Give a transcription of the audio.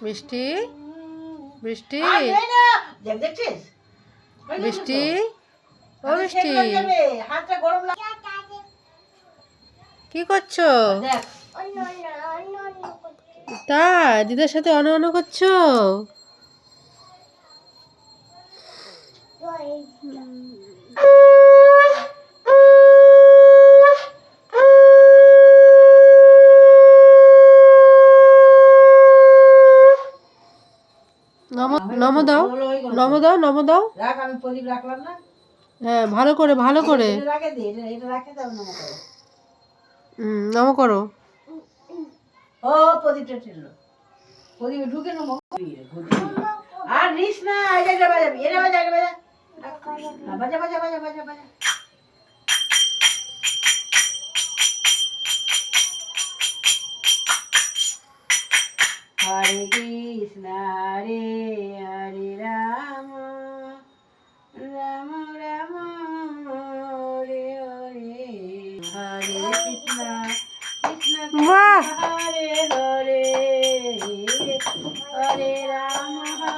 বৃষ্টি বৃষ্টি বৃষ্টি ও বৃষ্টি কি করছো? তাই দিদার সাথে অন্য করছো? নমো দাও, নমো দাও, নমো দাও। আমি প্রদীপ রাখলাম না। হ্যাঁ, ভালো করে ভালো করে নমো করো। ও প্রদীপটা ছিল, প্রদীপে ঢুকে নমো। আর নিস না, এটা বাজাবি, এটা বাজা, এটা বাজা, বাজা বাজা বাজা বাজা বাজা। হরে কৃষ্ণ রে হরে রাম রাম রাম হরে হরে, হরে কৃষ্ণ কৃষ্ণ হরে হরে, হরে রাম।